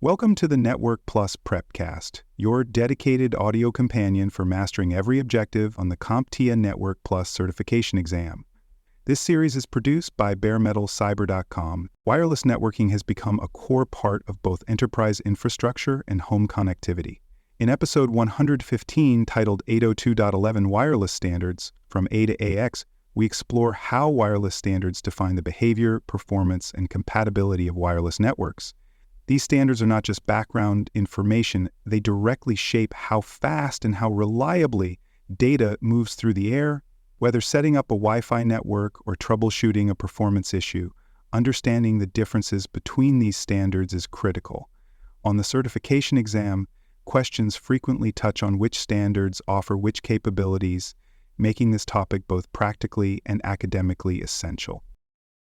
Welcome to the Network Plus Prepcast, your dedicated audio companion for mastering every objective on the CompTIA Network Plus certification exam. This series is produced by baremetalcyber.com. Wireless networking has become a core part of both enterprise infrastructure and home connectivity. In episode 115, titled 802.11 Wireless Standards, From A to AX, we explore how wireless standards define the behavior, performance, and compatibility of wireless networks. These standards are not just background information, they directly shape how fast and how reliably data moves through the air. Whether setting up a Wi-Fi network or troubleshooting a performance issue, understanding the differences between these standards is critical. On the certification exam, questions frequently touch on which standards offer which capabilities, making this topic both practically and academically essential.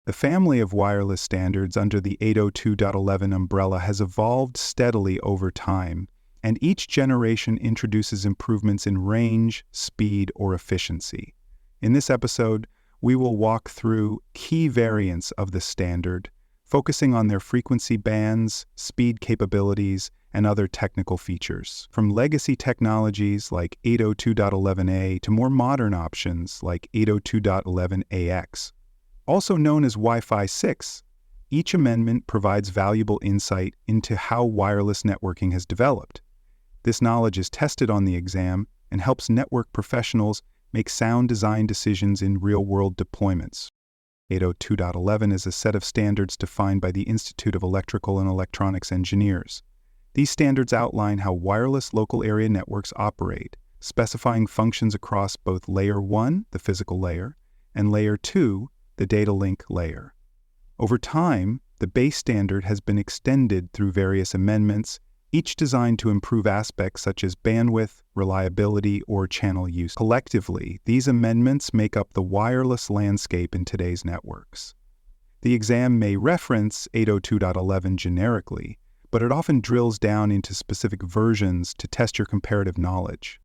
The family of wireless standards under the 802.11 umbrella has evolved steadily over time, and each generation introduces improvements in range, speed, or efficiency. In this episode, we will walk through key variants of the standard, focusing on their frequency bands, speed capabilities, and other technical features. From legacy technologies like 802.11a to more modern options like 802.11ax. Also known as Wi-Fi 6, each amendment provides valuable insight into how wireless networking has developed. This knowledge is tested on the exam and helps network professionals make sound design decisions in real-world deployments. 802.11 is a set of standards defined by the Institute of Electrical and Electronics Engineers. These standards outline how wireless local area networks operate, specifying functions across both Layer 1, the physical layer, and Layer 2, the data link layer. Over time, the base standard has been extended through various amendments, each designed to improve aspects such as bandwidth, reliability, or channel use. Collectively, these amendments make up the wireless landscape in today's networks. The exam may reference 802.11 generically, but it often drills down into specific versions to test your comparative knowledge.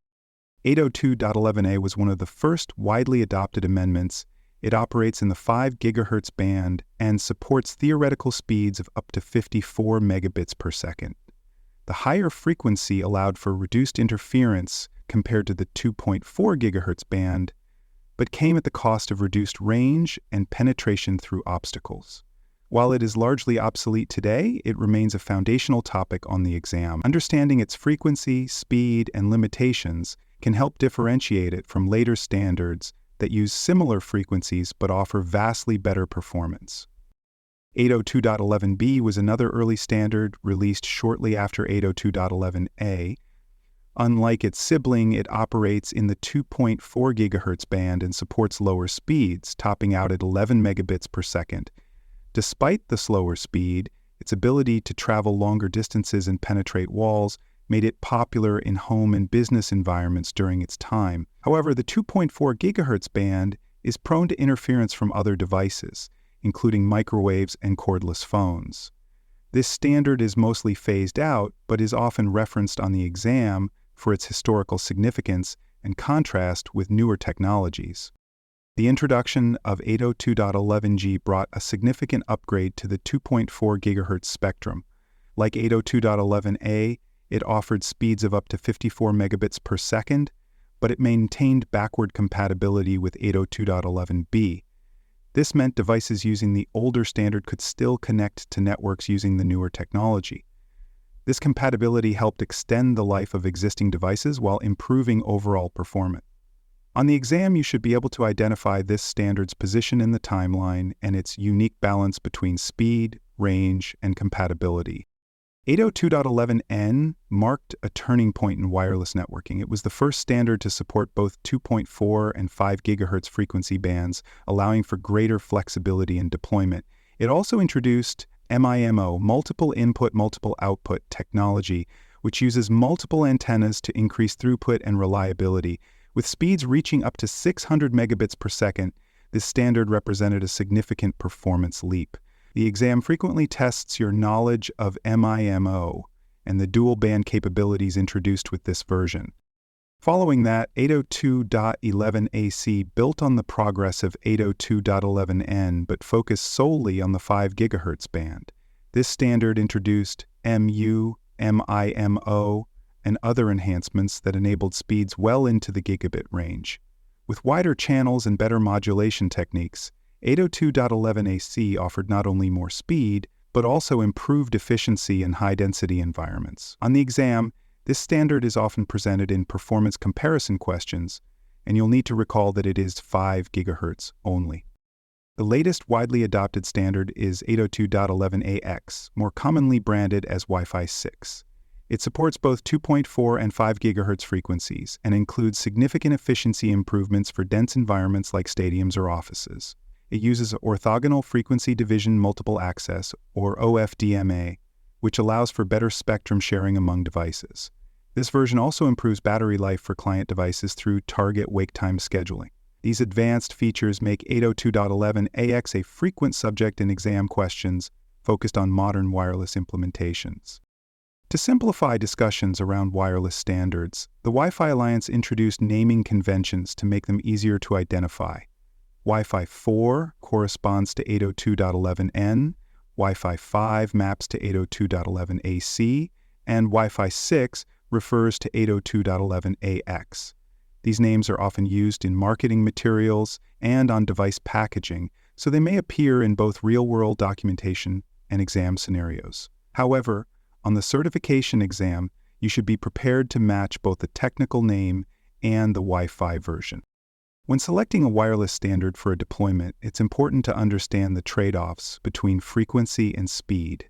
802.11a was one of the first widely adopted amendments. It operates in the 5 GHz band and supports theoretical speeds of up to 54 megabits per second. The higher frequency allowed for reduced interference compared to the 2.4 GHz band, but came at the cost of reduced range and penetration through obstacles. While it is largely obsolete today, it remains a foundational topic on the exam. Understanding its frequency, speed, and limitations can help differentiate it from later standards that use similar frequencies but offer vastly better performance. 802.11b was another early standard released shortly after 802.11a. Unlike its sibling, it operates in the 2.4 GHz band and supports lower speeds, topping out at 11 megabits per second. Despite the slower speed, its ability to travel longer distances and penetrate walls made it popular in home and business environments during its time. However, the 2.4 GHz band is prone to interference from other devices, including microwaves and cordless phones. This standard is mostly phased out, but is often referenced on the exam for its historical significance and contrast with newer technologies. The introduction of 802.11g brought a significant upgrade to the 2.4 GHz spectrum. Like 802.11a, it offered speeds of up to 54 megabits per second, but it maintained backward compatibility with 802.11b. This meant devices using the older standard could still connect to networks using the newer technology. This compatibility helped extend the life of existing devices while improving overall performance. On the exam, you should be able to identify this standard's position in the timeline and its unique balance between speed, range, and compatibility. 802.11n marked a turning point in wireless networking. It was the first standard to support both 2.4 and 5 GHz frequency bands, allowing for greater flexibility in deployment. It also introduced MIMO, multiple input, multiple output technology, which uses multiple antennas to increase throughput and reliability. With speeds reaching up to 600 megabits per second, this standard represented a significant performance leap. The exam frequently tests your knowledge of MIMO and the dual-band capabilities introduced with this version. Following that, 802.11ac built on the progress of 802.11n but focused solely on the 5 GHz band. This standard introduced MIMO, and other enhancements that enabled speeds well into the gigabit range. With wider channels and better modulation techniques, 802.11ac offered not only more speed, but also improved efficiency in high-density environments. On the exam, this standard is often presented in performance comparison questions, and you'll need to recall that it is 5 GHz only. The latest widely adopted standard is 802.11ax, more commonly branded as Wi-Fi 6. It supports both 2.4 and 5 GHz frequencies and includes significant efficiency improvements for dense environments like stadiums or offices. It uses orthogonal frequency division multiple access, or OFDMA, which allows for better spectrum sharing among devices. This version also improves battery life for client devices through target wake time scheduling. These advanced features make 802.11ax a frequent subject in exam questions focused on modern wireless implementations. To simplify discussions around wireless standards, the Wi-Fi Alliance introduced naming conventions to make them easier to identify. Wi-Fi 4 corresponds to 802.11n, Wi-Fi 5 maps to 802.11ac, and Wi-Fi 6 refers to 802.11ax. These names are often used in marketing materials and on device packaging, so they may appear in both real-world documentation and exam scenarios. However, on the certification exam, you should be prepared to match both the technical name and the Wi-Fi version. When selecting a wireless standard for a deployment, it's important to understand the trade-offs between frequency and speed.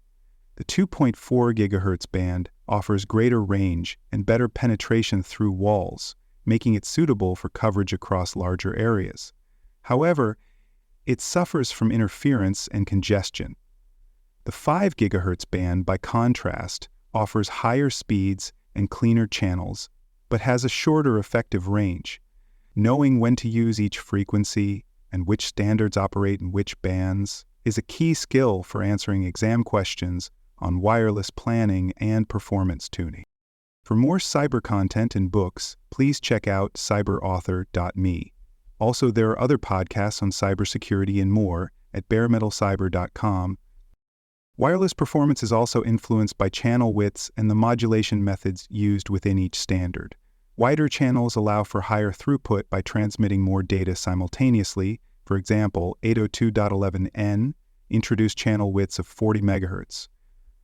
The 2.4 GHz band offers greater range and better penetration through walls, making it suitable for coverage across larger areas. However, it suffers from interference and congestion. The 5 GHz band, by contrast, offers higher speeds and cleaner channels, but has a shorter effective range. Knowing when to use each frequency and which standards operate in which bands is a key skill for answering exam questions on wireless planning and performance tuning. For more cyber content and books, please check out cyberauthor.me. Also, there are other podcasts on cybersecurity and more at baremetalcyber.com. Wireless performance is also influenced by channel widths and the modulation methods used within each standard. Wider channels allow for higher throughput by transmitting more data simultaneously. For example, 802.11n introduced channel widths of 40 MHz,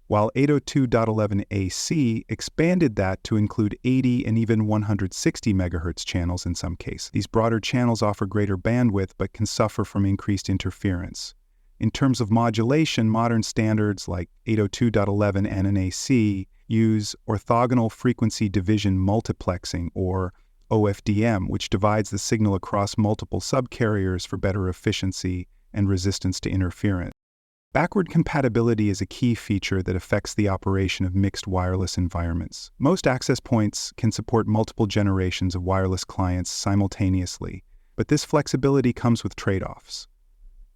while 802.11ac expanded that to include 80 and even 160 MHz channels in some cases. These broader channels offer greater bandwidth but can suffer from increased interference. In terms of modulation, modern standards like 802.11n and AC use orthogonal frequency division multiplexing, or OFDM, which divides the signal across multiple subcarriers for better efficiency and resistance to interference. Backward compatibility is a key feature that affects the operation of mixed wireless environments. Most access points can support multiple generations of wireless clients simultaneously, but this flexibility comes with trade-offs.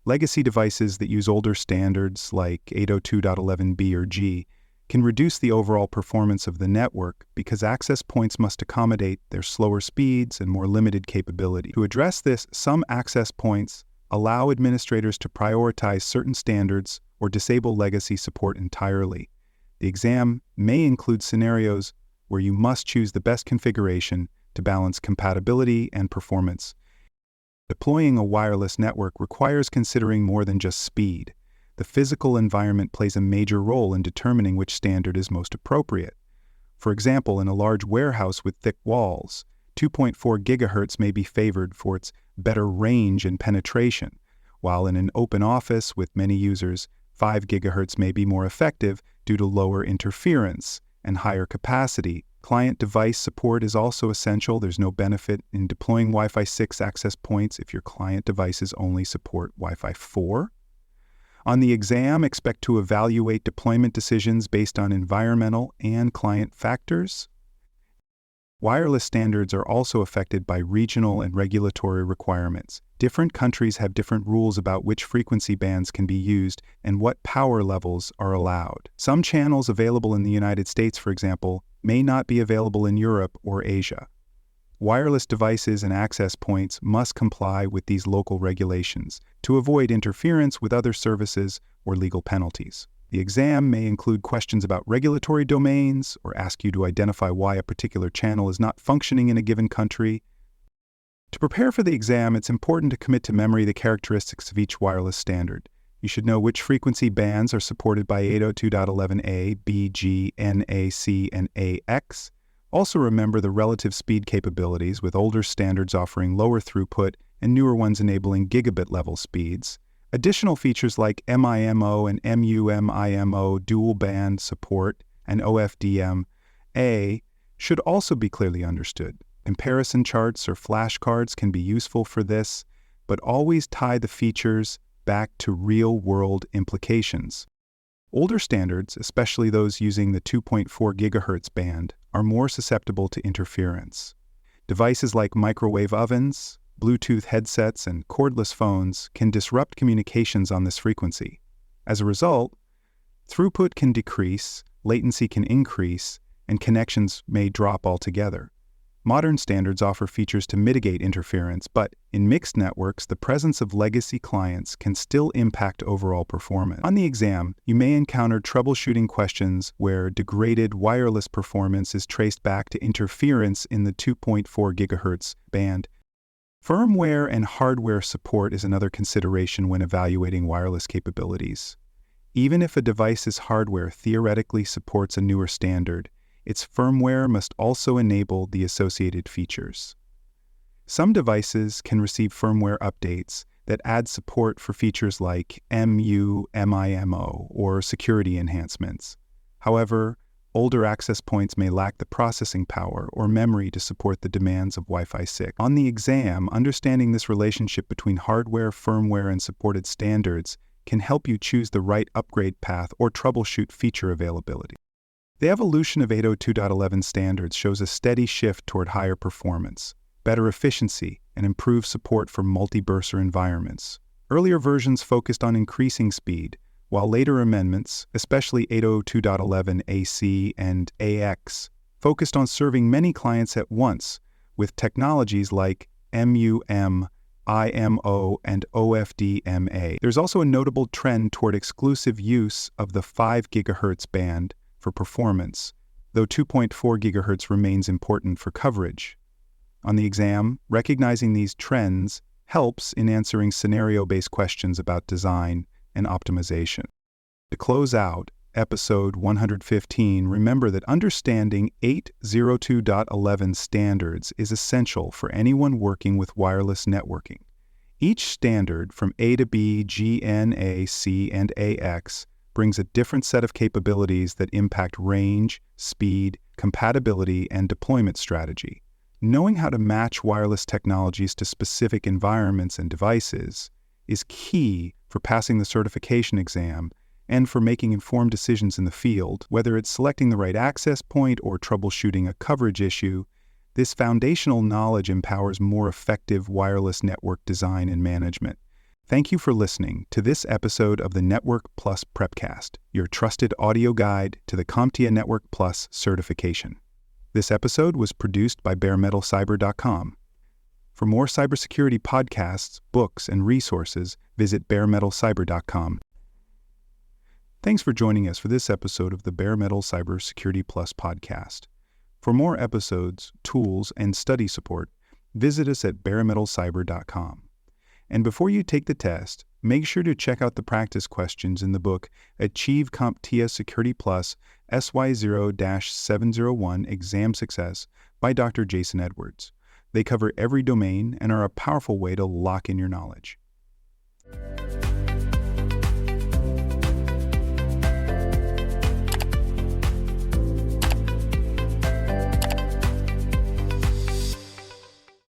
Legacy devices that use older standards, like 802.11b or G, can reduce the overall performance of the network because access points must accommodate their slower speeds and more limited capability. To address this, some access points allow administrators to prioritize certain standards or disable legacy support entirely. The exam may include scenarios where you must choose the best configuration to balance compatibility and performance. Deploying a wireless network requires considering more than just speed. The physical environment plays a major role in determining which standard is most appropriate. For example, in a large warehouse with thick walls, 2.4 GHz may be favored for its better range and penetration, while in an open office with many users, 5 GHz may be more effective due to lower interference and higher capacity. Client device support is also essential. There's no benefit in deploying Wi-Fi 6 access points if your client devices only support Wi-Fi 4. On the exam, expect to evaluate deployment decisions based on environmental and client factors. Wireless standards are also affected by regional and regulatory requirements. Different countries have different rules about which frequency bands can be used and what power levels are allowed. Some channels available in the United States, for example, may not be available in Europe or Asia. Wireless devices and access points must comply with these local regulations to avoid interference with other services or legal penalties. The exam may include questions about regulatory domains or ask you to identify why a particular channel is not functioning in a given country. To prepare for the exam, it's important to commit to memory the characteristics of each wireless standard. You should know which frequency bands are supported by 802.11a, B, G, N, A, C, and AX. Also remember the relative speed capabilities, with older standards offering lower throughput and newer ones enabling gigabit-level speeds. Additional features like MIMO and MU-MIMO dual-band support and OFDM-A should also be clearly understood. Comparison charts or flashcards can be useful for this, but always tie the features back to real-world implications. Older standards, especially those using the 2.4 GHz band, are more susceptible to interference. Devices like microwave ovens, Bluetooth headsets, and cordless phones can disrupt communications on this frequency. As a result, throughput can decrease, latency can increase, and connections may drop altogether. Modern standards offer features to mitigate interference, but in mixed networks, the presence of legacy clients can still impact overall performance. On the exam, you may encounter troubleshooting questions where degraded wireless performance is traced back to interference in the 2.4 GHz band. Firmware and hardware support is another consideration when evaluating wireless capabilities. Even if a device's hardware theoretically supports a newer standard, its firmware must also enable the associated features. Some devices can receive firmware updates that add support for features like MU-MIMO or security enhancements. However, older access points may lack the processing power or memory to support the demands of Wi-Fi 6. On the exam, understanding this relationship between hardware, firmware, and supported standards can help you choose the right upgrade path or troubleshoot feature availability. The evolution of 802.11 standards shows a steady shift toward higher performance, better efficiency, and improved support for multi-burster environments. Earlier versions focused on increasing speed, while later amendments, especially 802.11 AC and AX, focused on serving many clients at once with technologies like MU-M, IMO, and OFDM-A. There's also a notable trend toward exclusive use of the 5 GHz band for performance, though 2.4 GHz remains important for coverage. On the exam, recognizing these trends helps in answering scenario-based questions about design and optimization. To close out episode 115, remember that understanding 802.11 standards is essential for anyone working with wireless networking. Each standard from A to B, G, N, A, C, and AX brings a different set of capabilities that impact range, speed, compatibility, and deployment strategy. Knowing how to match wireless technologies to specific environments and devices is key for passing the certification exam and for making informed decisions in the field. Whether it's selecting the right access point or troubleshooting a coverage issue, this foundational knowledge empowers more effective wireless network design and management. Thank you for listening to this episode of the Network Plus Prepcast, your trusted audio guide to the CompTIA Network Plus certification. This episode was produced by baremetalcyber.com. For more cybersecurity podcasts, books, and resources, visit baremetalcyber.com. Thanks for joining us for this episode of the Bare Metal Cybersecurity Plus podcast. For more episodes, tools, and study support, visit us at baremetalcyber.com. And before you take the test, make sure to check out the practice questions in the book Achieve CompTIA Security Plus SY0-701 Exam Success by Dr. Jason Edwards. They cover every domain and are a powerful way to lock in your knowledge.